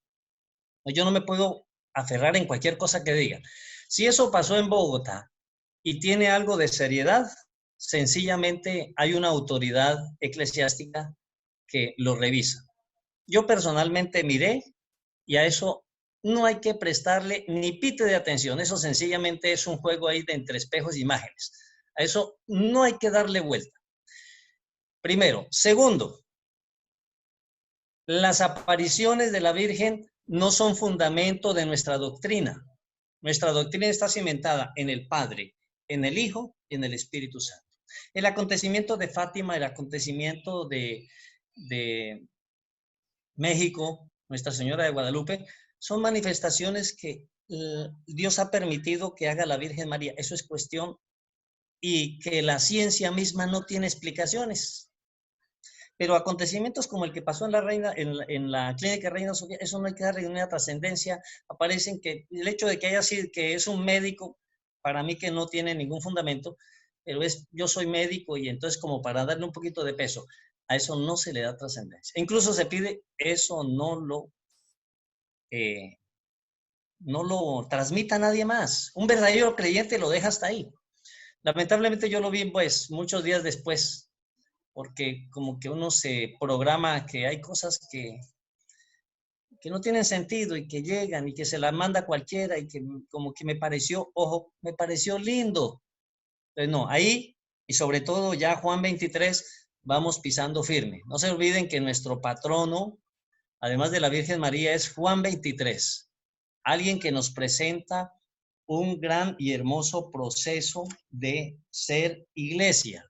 Yo no me puedo aferrar en cualquier cosa que digan. Si eso pasó en Bogotá y tiene algo de seriedad, sencillamente hay una autoridad eclesiástica que lo revisa. Yo personalmente miré y a eso no hay que prestarle ni pite de atención. Eso sencillamente es un juego ahí de entre espejos e imágenes. A eso no hay que darle vuelta. Primero. Segundo, las apariciones de la Virgen no son fundamento de nuestra doctrina. Nuestra doctrina está cimentada en el Padre, en el Hijo y en el Espíritu Santo. El acontecimiento de Fátima, el acontecimiento de México, Nuestra Señora de Guadalupe, son manifestaciones que Dios ha permitido que haga la Virgen María. Eso es cuestión y que la ciencia misma no tiene explicaciones. Pero acontecimientos como el que pasó en la clínica Reina Sofía, eso no hay que darle ninguna trascendencia. Aparecen que el hecho de que haya sido, que es un médico, para mí que no tiene ningún fundamento, pero yo soy médico y entonces como para darle un poquito de peso, a eso no se le da trascendencia. Incluso se pide, eso no lo transmita a nadie más. Un verdadero creyente lo deja hasta ahí. Lamentablemente yo lo vi pues muchos días después, porque como que uno se programa que hay cosas que no tienen sentido y que llegan y que se las manda cualquiera y que como que me pareció, ojo, me pareció lindo. Entonces no, ahí y sobre todo ya Juan 23 vamos pisando firme. No se olviden que nuestro patrono, además de la Virgen María, es Juan 23, alguien que nos presenta un gran y hermoso proceso de ser iglesia,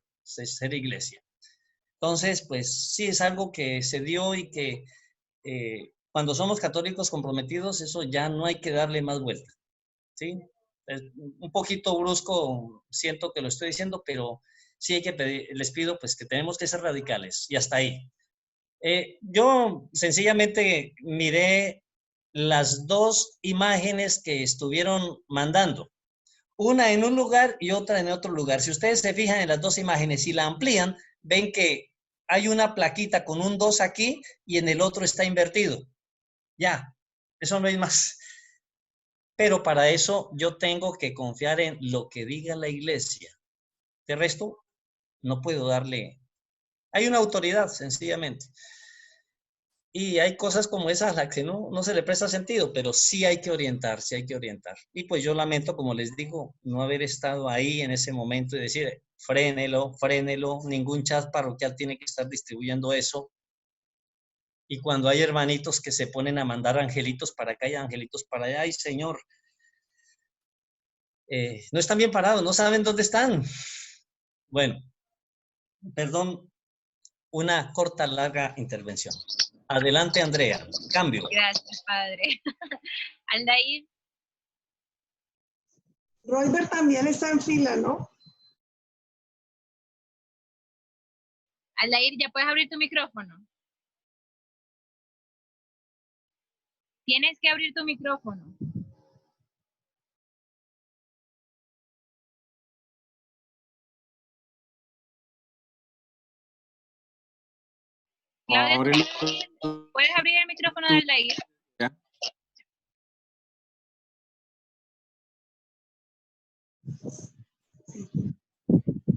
Entonces, pues sí, es algo que se dio y que cuando somos católicos comprometidos, eso ya no hay que darle más vuelta, ¿sí? Es un poquito brusco, siento que lo estoy diciendo, pero sí hay que pedir, les pido pues que tenemos que ser radicales y hasta ahí. Yo sencillamente miré las dos imágenes que estuvieron mandando, una en un lugar y otra en otro lugar. Si ustedes se fijan en las dos imágenes y la amplían, ven que hay una plaquita con un 2 aquí y en el otro está invertido. Ya, eso no hay más. Pero para eso yo tengo que confiar en lo que diga la iglesia. De resto, no puedo darle... Hay una autoridad, sencillamente. Y hay cosas como esas a las que no se le presta sentido, pero sí hay que orientar, sí hay que orientar. Y pues yo lamento, como les digo, no haber estado ahí en ese momento y decir, frénelo, ningún chat parroquial tiene que estar distribuyendo eso. Y cuando hay hermanitos que se ponen a mandar angelitos para acá y angelitos para allá, ¡ay, Señor! No están bien parados, no saben dónde están. Bueno, perdón, una corta, larga intervención. Adelante, Andrea. Cambio. Gracias, padre. Aldair, Roybert también está en fila, ¿no? Aldair, ¿ya puedes abrir tu micrófono? Tienes que abrir tu micrófono. Claudia, Ahora ¿puedes abrir el micrófono de Aldair? ya.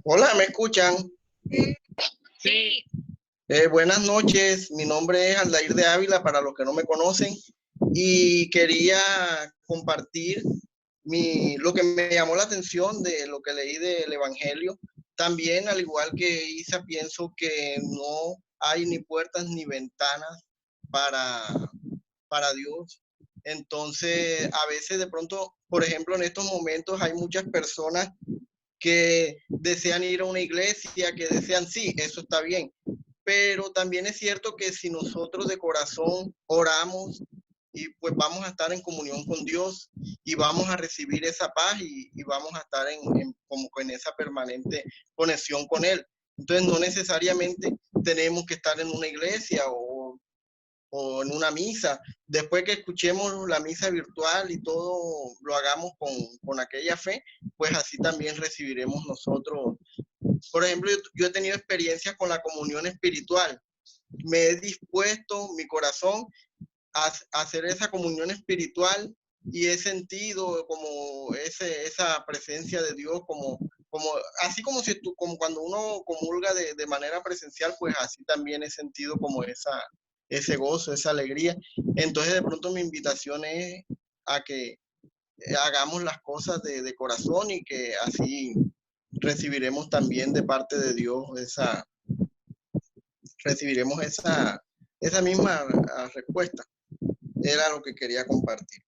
Hola, ¿me escuchan? Sí. Buenas noches, mi nombre es Aldair de Ávila, para los que no me conocen, y quería compartir lo que me llamó la atención de lo que leí del Evangelio. También, al igual que Isa, pienso que no hay ni puertas ni ventanas para Dios. Entonces, a veces de pronto, por ejemplo, en estos momentos hay muchas personas que desean ir a una iglesia, que desean, sí, eso está bien, pero también es cierto que si nosotros de corazón oramos, y pues vamos a estar en comunión con Dios y vamos a recibir esa paz y vamos a estar como en esa permanente conexión con Él. Entonces no necesariamente tenemos que estar en una iglesia o en una misa. Después que escuchemos la misa virtual y todo lo hagamos con aquella fe, pues así también recibiremos nosotros. Por ejemplo, yo he tenido experiencias con la comunión espiritual. Me he dispuesto mi corazón a hacer esa comunión espiritual y he sentido como esa presencia de Dios, así como como cuando uno comulga de manera presencial, pues así también he sentido como ese gozo, esa alegría. Entonces de pronto mi invitación es a que hagamos las cosas de corazón y que así recibiremos también de parte de Dios recibiremos esa misma respuesta. Era lo que quería compartir.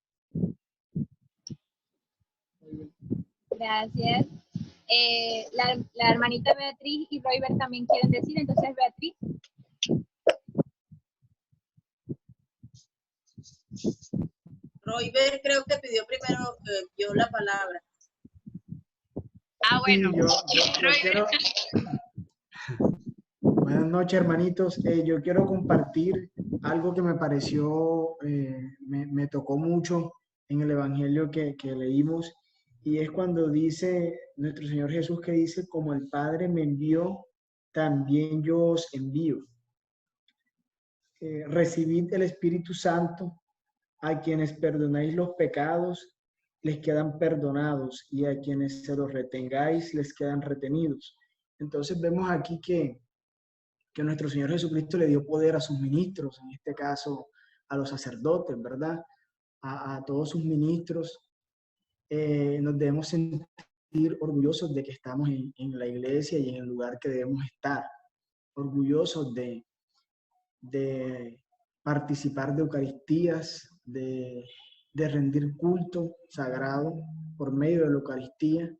Gracias. La hermanita Beatriz y Roybert también quieren decir, entonces Beatriz. Roybert creo que pidió primero, dio la palabra. Ah, bueno. Sí, yo quiero... Buenas noches, hermanitos. Yo quiero compartir algo que me pareció, me tocó mucho en el Evangelio que leímos, y es cuando dice nuestro Señor Jesús, que dice: como el Padre me envió, también yo os envío. Recibid el Espíritu Santo. A quienes perdonáis los pecados, les quedan perdonados, y a quienes se los retengáis, les quedan retenidos. Entonces vemos aquí que nuestro Señor Jesucristo le dio poder a sus ministros, en este caso a los sacerdotes, ¿verdad? A todos sus ministros. Nos debemos sentir orgullosos de que estamos en la iglesia y en el lugar que debemos estar, orgullosos de participar de Eucaristías, de rendir culto sagrado por medio de la Eucaristía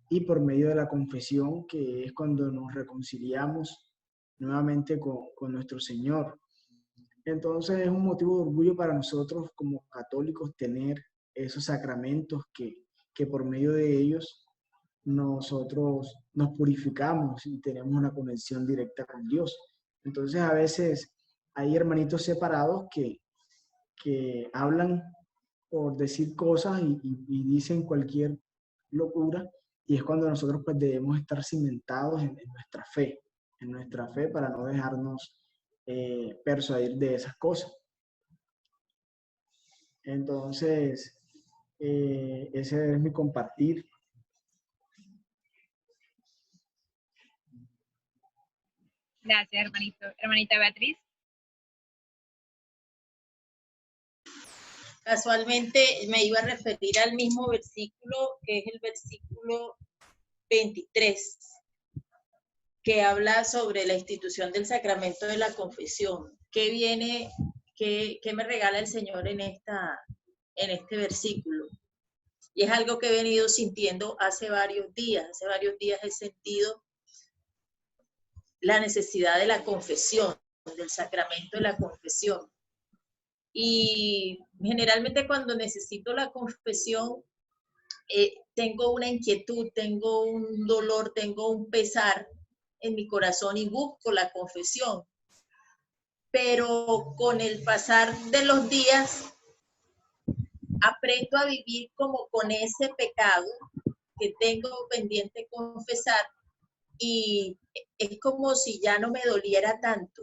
y por medio de la confesión, que es cuando nos reconciliamos nuevamente con nuestro Señor. Entonces es un motivo de orgullo para nosotros como católicos tener esos sacramentos que por medio de ellos nosotros nos purificamos y tenemos una conexión directa con Dios. Entonces a veces hay hermanitos separados que hablan por decir cosas y dicen cualquier locura, y es cuando nosotros pues debemos estar cimentados en nuestra fe para no dejarnos persuadir de esas cosas. Entonces, ese es mi compartir. Gracias, hermanito. Hermanita Beatriz. Casualmente me iba a referir al mismo versículo, que es el versículo 23, que habla sobre la institución del sacramento de la confesión. ¿Qué me regala el Señor en este versículo? Y es algo que he venido sintiendo hace varios días. Hace varios días he sentido la necesidad de la confesión, del sacramento de la confesión. Y generalmente cuando necesito la confesión, tengo una inquietud, tengo un dolor, tengo un pesar en mi corazón y busco la confesión. Pero con el pasar de los días, aprendo a vivir como con ese pecado que tengo pendiente confesar, y es como si ya no me doliera tanto.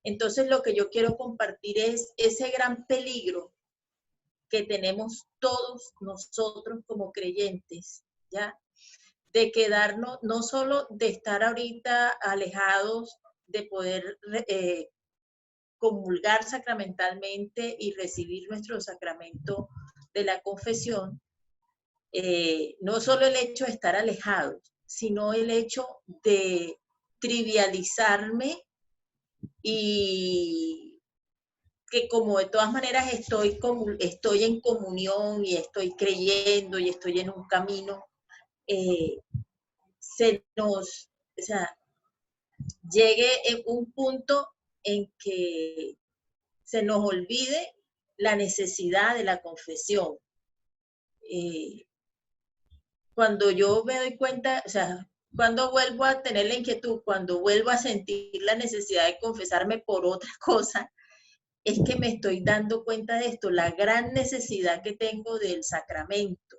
Entonces lo que yo quiero compartir es ese gran peligro que tenemos todos nosotros como creyentes, ¿ya? De quedarnos, no solo de estar ahorita alejados de poder comulgar sacramentalmente y recibir nuestro sacramento de la confesión, no solo el hecho de estar alejados, sino el hecho de trivializarme y que como de todas maneras estoy en comunión y estoy creyendo y estoy en un camino, o sea, llegue en un punto en que se nos olvide la necesidad de la confesión. Cuando yo me doy cuenta, o sea, cuando vuelvo a tener la inquietud, cuando vuelvo a sentir la necesidad de confesarme por otra cosa, es que me estoy dando cuenta de esto, la gran necesidad que tengo del sacramento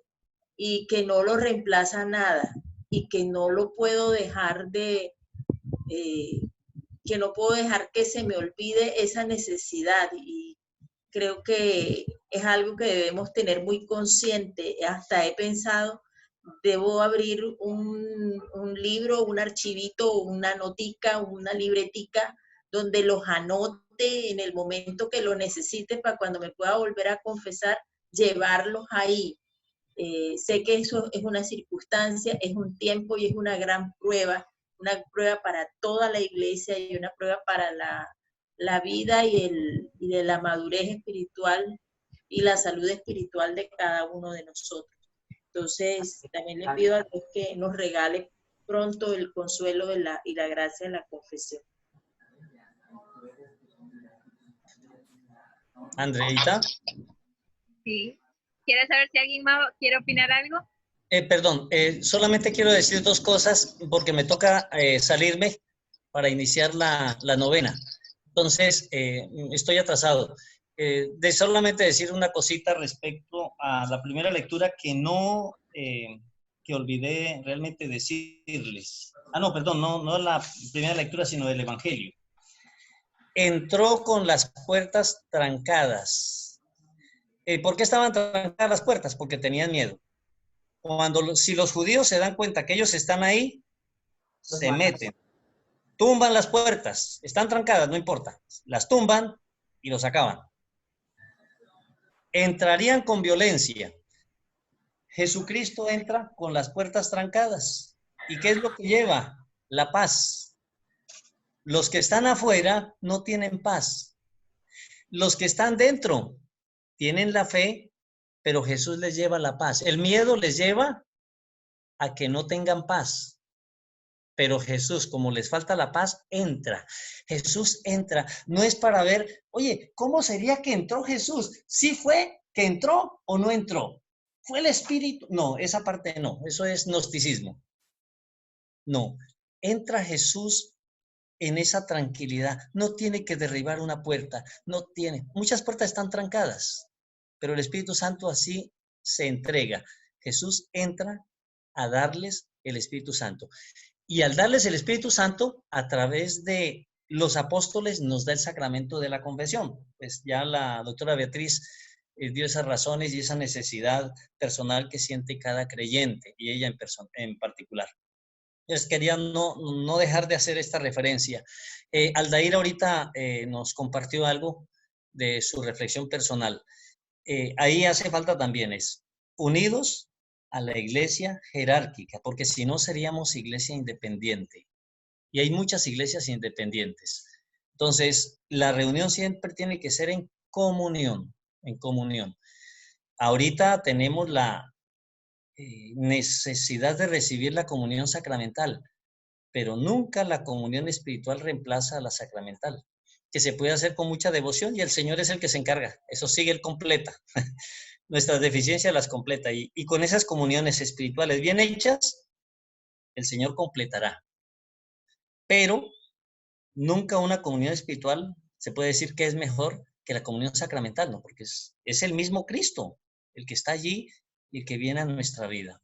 y que no lo reemplaza nada y que no lo puedo dejar que no puedo dejar que se me olvide esa necesidad, y creo que es algo que debemos tener muy consciente. Hasta he pensado, debo abrir un libro, un archivito, una notica, una libretica, donde los anote en el momento que lo necesite para cuando me pueda volver a confesar, llevarlos ahí. Sé que eso es una circunstancia, es un tiempo y es una gran prueba, una prueba para toda la iglesia y una prueba para la vida y de la madurez espiritual y la salud espiritual de cada uno de nosotros. Entonces, también le pido a Dios que nos regale pronto el consuelo y la gracia de la confesión. Andreita. Sí. ¿Quieres saber si alguien más quiere opinar algo? Perdón, solamente quiero decir dos cosas porque me toca salirme para iniciar la novena. Entonces, estoy atrasado. De solamente decir una cosita respecto a la primera lectura que no, que olvidé realmente decirles. No, perdón, no la primera lectura, sino del Evangelio. Entró con las puertas trancadas. ¿Por qué estaban trancadas las puertas? Porque tenían miedo. Si los judíos se dan cuenta que ellos están ahí, se meten, tumban las puertas, están trancadas, no importa, las tumban y los acaban. Entrarían con violencia. Jesucristo entra con las puertas trancadas. ¿Y qué es lo que lleva? La paz. Los que están afuera no tienen paz. Los que están dentro tienen la fe, pero Jesús les lleva la paz. El miedo les lleva a que no tengan paz. Pero Jesús, como les falta la paz, entra. Jesús entra. No es para ver, oye, ¿cómo sería que entró Jesús? ¿Sí fue que entró o no entró? ¿Fue el Espíritu? No, esa parte no. Eso es gnosticismo. No. Entra Jesús en esa tranquilidad. No tiene que derribar una puerta. No tiene. Muchas puertas están trancadas, pero el Espíritu Santo así se entrega. Jesús entra a darles el Espíritu Santo. Y al darles el Espíritu Santo, a través de los apóstoles, nos da el sacramento de la confesión. Pues ya la doctora Beatriz dio esas razones y esa necesidad personal que siente cada creyente, y ella en particular. Entonces quería no dejar de hacer esta referencia. Aldair ahorita nos compartió algo de su reflexión personal. Ahí hace falta también unidos a la iglesia jerárquica, porque si no seríamos iglesia independiente. Y hay muchas iglesias independientes. Entonces, la reunión siempre tiene que ser en comunión, en comunión. Ahorita tenemos la necesidad de recibir la comunión sacramental, pero nunca la comunión espiritual reemplaza a la sacramental, que se puede hacer con mucha devoción y el Señor es el que se encarga. Eso sí, Él completa. Nuestras deficiencias las completa y con esas comuniones espirituales bien hechas, el Señor completará. Pero nunca una comunión espiritual se puede decir que es mejor que la comunión sacramental, ¿no? Porque es el mismo Cristo el que está allí y el que viene a nuestra vida.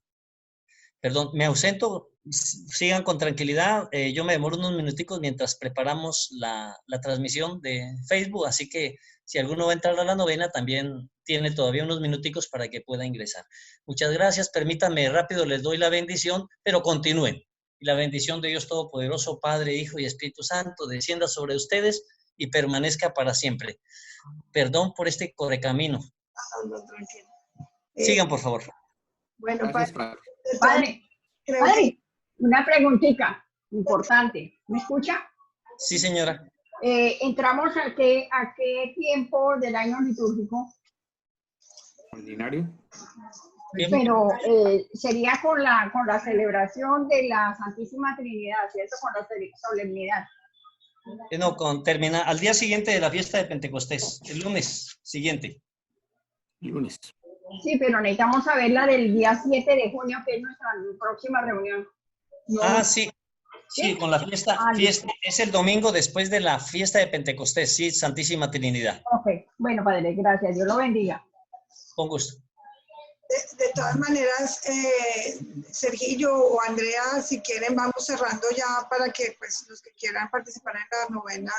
Perdón, me ausento, sigan con tranquilidad, yo me demoro unos minuticos mientras preparamos la transmisión de Facebook, así que si alguno va a entrar a la novena, también tiene todavía unos minuticos para que pueda ingresar. Muchas gracias, permítanme rápido, les doy la bendición, pero continúen. Y la bendición de Dios Todopoderoso, Padre, Hijo y Espíritu Santo, descienda sobre ustedes y permanezca para siempre. Perdón por este correcamino. Sigan, por favor. Bueno, Gracias, Padre, una preguntita importante. ¿Me escucha? Sí, señora. ¿Entramos a qué tiempo del año litúrgico? Ordinario. Pero sería con la celebración de la Santísima Trinidad, ¿cierto? Con la solemnidad. No, termina al día siguiente de la fiesta de Pentecostés, el lunes siguiente. Lunes. Sí, pero necesitamos saber la del día 7 de junio, que es nuestra próxima reunión. No. Ah, sí. Sí, con la fiesta, es el domingo después de la fiesta de Pentecostés, sí, Santísima Trinidad. Ok, bueno, Padre, gracias, Dios lo bendiga. Con gusto. De todas maneras, Sergillo o Andrea, si quieren, vamos cerrando ya para que pues, los que quieran participar en la novena,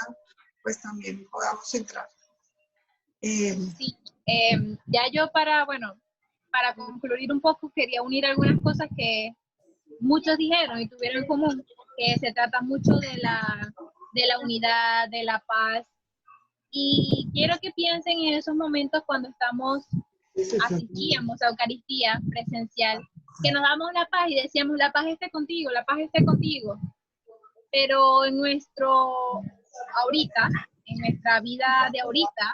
pues también podamos entrar. Sí, ya yo para concluir un poco, quería unir algunas cosas que muchos dijeron y tuvieron en común, que se trata mucho de la unidad, de la paz. Y quiero que piensen en esos momentos cuando asistíamos a Eucaristía presencial, que nos damos la paz y decíamos, la paz esté contigo, la paz esté contigo. Pero en nuestra vida de ahorita,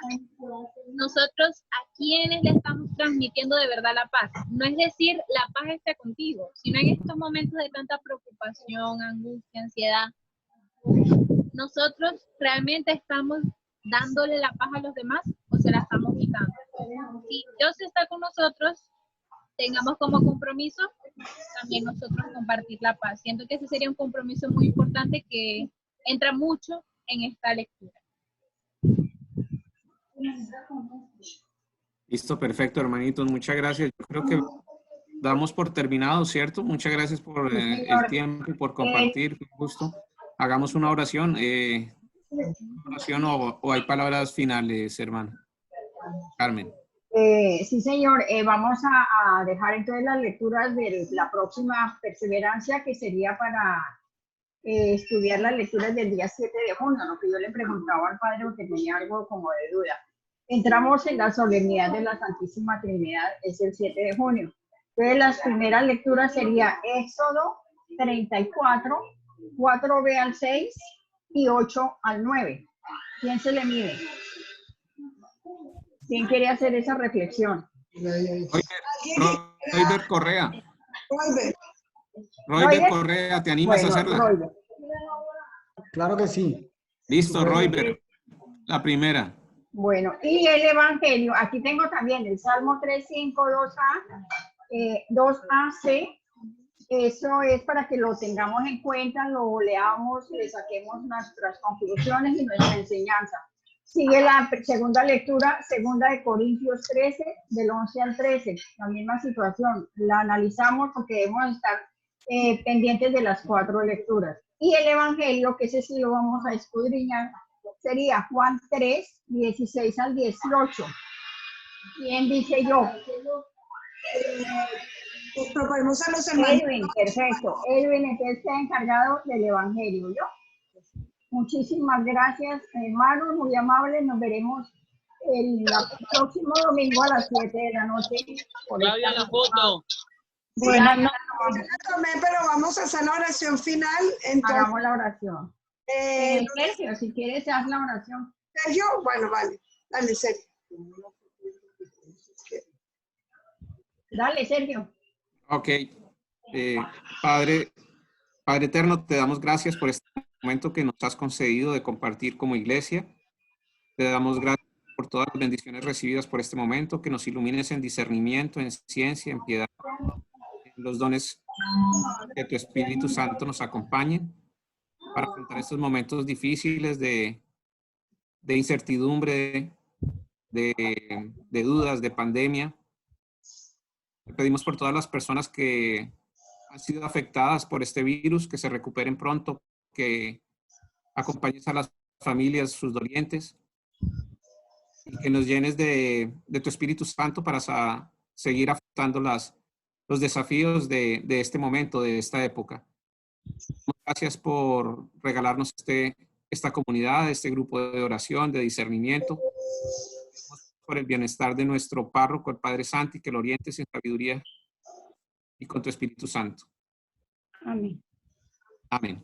nosotros a quienes le estamos transmitiendo de verdad la paz. No es decir, la paz esté contigo, sino en estos momentos de tanta preocupación, angustia, ansiedad, nosotros realmente estamos dándole la paz a los demás o se la estamos quitando. Si Dios está con nosotros, tengamos como compromiso también nosotros compartir la paz. Siento que ese sería un compromiso muy importante que entra mucho en esta lectura. Listo, perfecto, hermanitos. Muchas gracias. Yo creo que damos por terminado, ¿cierto? Muchas gracias por el tiempo y por compartir. Con gusto. Hagamos una oración. ¿O hay palabras finales, hermano? Carmen. Sí, señor. Vamos a dejar entonces las lecturas de la próxima perseverancia, que sería para estudiar las lecturas del día 7 de junio, lo que yo le preguntaba al padre porque tenía algo como de duda. Entramos en la solemnidad de la Santísima Trinidad, es el 7 de junio. Entonces, las primeras lecturas sería Éxodo 34, 4b al 6 y 8 al 9. ¿Quién se le mide? ¿Quién quiere hacer esa reflexión? Royber Correa. Royber Correa, ¿te animas a hacerla? Royber. Claro que sí. Listo, Royber. La primera. Bueno, y el Evangelio, aquí tengo también el Salmo 3.5, 2a, 2ac. Eso es para que lo tengamos en cuenta, lo leamos, le saquemos nuestras conclusiones y nuestra enseñanza. Sigue la segunda lectura, segunda de Corintios 13, del 11 al 13, la misma situación. La analizamos porque debemos estar pendientes de las 4 lecturas. Y el Evangelio, que ese sí lo vamos a escudriñar, sería Juan 3, 16 al 18. ¿Quién dice yo? Proponemos a los hermanos. Edwin, perfecto. Edwin, entonces está encargado del Evangelio, ¿yo? Muchísimas gracias, hermanos, muy amables. Nos veremos el próximo domingo a las 7 de la noche. Claudia, la foto. Bueno, no, pero vamos a hacer la oración final. Entonces, hagamos la oración. Sergio, si quieres, haz la oración. Sergio, bueno, vale. Dale, Sergio. Dale, Sergio. Ok. Padre, Padre eterno, te damos gracias por este momento que nos has concedido de compartir como iglesia. Te damos gracias por todas las bendiciones recibidas por este momento, que nos ilumines en discernimiento, en ciencia, en piedad, en los dones que tu Espíritu Santo nos acompañe para afrontar estos momentos difíciles de incertidumbre, de dudas, de pandemia. Te pedimos por todas las personas que han sido afectadas por este virus, que se recuperen pronto, que acompañes a las familias, sus dolientes, y que nos llenes de tu Espíritu Santo para seguir afrontando los desafíos de este momento, de esta época. Gracias por regalarnos esta comunidad, este grupo de oración, de discernimiento, por el bienestar de nuestro párroco, el Padre Santi, que lo orientes en sabiduría y con tu Espíritu Santo. Amén. Amén.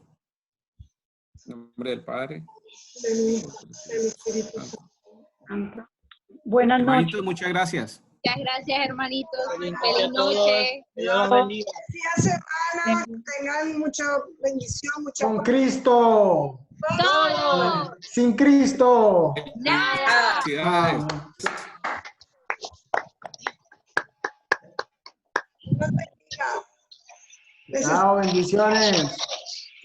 En nombre del Padre. Del Espíritu Santo. Buenas Hermanitos, noches. muchas gracias. Muchas gracias, hermanitos. Feliz Feliz noche a todos. noche. Dios los bendiga. Días, hermanas, tengan mucha bendición, mucha Con Cristo. Todo. Sin Cristo. Nada. Felicidades. Chao, bendiciones.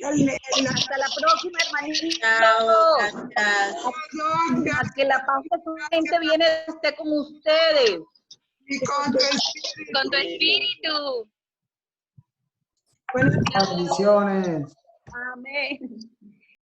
Hasta la próxima, hermanito. Chao, gracias. A que la paz de tu gente viene esté con ustedes. Y con tu espíritu. Con tu espíritu. Bueno, Bendiciones. Amén.